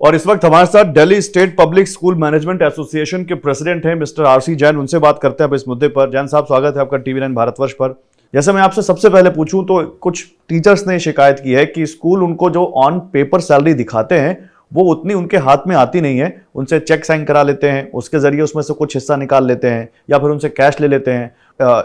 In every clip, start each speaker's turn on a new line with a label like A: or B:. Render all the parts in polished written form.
A: और इस वक्त हमारे साथ Delhi state public school management association के प्रेसिडेंट हैं मिस्टर आरसी जैन। उनसे बात करते हैं अब इस मुद्दे पर। जैन साहब, स्वागत है आपका टीवी9 भारतवर्ष पर। जैसे मैं आपसे सबसे पहले पूछूं तो कुछ टीचर्स ने शिकायत की है कि स्कूल उनको जो ऑन पेपर सैलरी दिखाते हैं वो उतनी उनके हाथ में आती नहीं है। उनसे चेक साइन करा लेते हैं, उसके जरिए उसमें से कुछ हिस्सा निकाल लेते हैं या फिर उनसे कैश ले लेते हैं।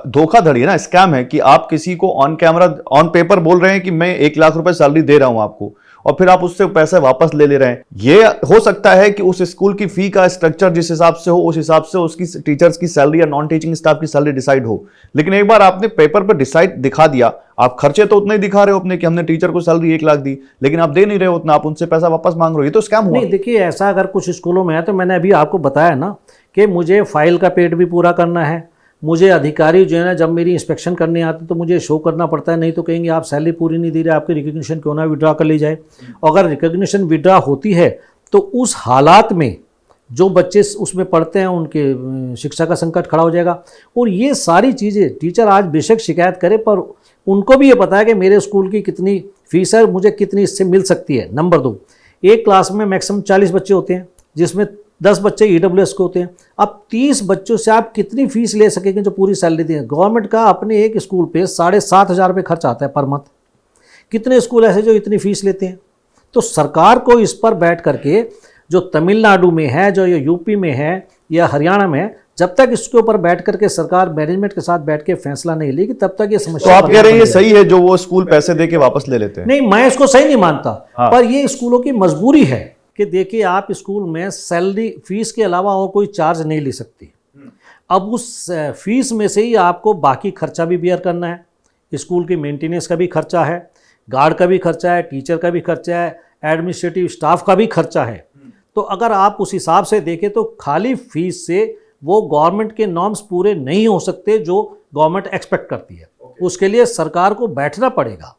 A: धोखाधड़ी है ना, स्कैम है कि आप किसी को ऑन कैमरा ऑन पेपर बोल रहे हैं कि मैं 1 लाख रुपए सैलरी दे रहा हूं आपको, और फिर आप उससे पैसे वापस ले रहे हैं। ये हो सकता है कि उस स्कूल की फी का स्ट्रक्चर जिस हिसाब से हो उस हिसाब से उसकी टीचर्स की सैलरी या नॉन टीचिंग स्टाफ की सैलरी डिसाइड हो, लेकिन एक बार आपने पेपर पर डिसाइड दिखा दिया, आप खर्चे तो उतने ही दिखा रहे हो अपने कि हमने टीचर को सैलरी 1 लाख दी, लेकिन आप दे नहीं रहे हो उतना, आप उनसे पैसा वापस मांग रहे हो। ये तो स्कैम हुआ।
B: नहीं, देखिए, ऐसा अगर कुछ स्कूलों में है तो मैंने अभी आपको बताया ना कि मुझे फाइल का पेड भी पूरा करना है। मुझे अधिकारी जो है ना, जब मेरी इंस्पेक्शन करने आते तो मुझे शो करना पड़ता है, नहीं तो कहेंगे आप सैलरी पूरी नहीं दे रहे, आपकी रिकग्निशन क्यों ना विड्रॉ कर ली जाए। अगर रिकग्निशन विड्रॉ होती है तो उस हालात में जो बच्चे उसमें पढ़ते हैं उनके शिक्षा का संकट खड़ा हो जाएगा। और ये सारी चीज़ें टीचर आज बेशक शिकायत करे, पर उनको भी ये पता है कि मेरे स्कूल की कितनी फीस है, मुझे कितनी इससे मिल सकती है। नंबर 2, एक क्लास में मैक्सिमम 40 बच्चे होते हैं, जिसमें 10 बच्चे EWS के होते हैं। अब 30 बच्चों से आप कितनी फीस ले सकेंगे जो पूरी सैलरी दें? गवर्नमेंट का अपने एक स्कूल पे 7,500 रुपये खर्च आता है पर मंथ। कितने स्कूल ऐसे जो इतनी फीस लेते हैं? तो सरकार को इस पर बैठ करके, जो तमिलनाडु में है, जो ये यूपी में है या हरियाणा में है, जब तक इसके ऊपर बैठ करके सरकार मैनेजमेंट के साथ बैठ के फैसला नहीं लेगी तब तक ये समस्या।
A: तो आप कह रहे हैं ये सही है जो वो स्कूल पैसे दे के वापस ले लेते हैं?
B: नहीं, मैं इसको सही नहीं मानता। हाँ। पर ये स्कूलों की मजबूरी है कि देखिए, आप स्कूल में सैलरी फीस के अलावा और कोई चार्ज नहीं ले सकती। अब उस फीस में से ही आपको बाकी खर्चा भी बियर करना है। स्कूल की मेंटेनेंस का भी खर्चा है, गार्ड का भी खर्चा है, टीचर का भी खर्चा है, एडमिनिस्ट्रेटिव स्टाफ का भी खर्चा है। तो अगर आप उस हिसाब से देखें तो खाली फीस से वो गवर्नमेंट के नॉर्म्स पूरे नहीं हो सकते जो गवर्नमेंट एक्सपेक्ट करती है। उसके लिए सरकार को बैठना पड़ेगा।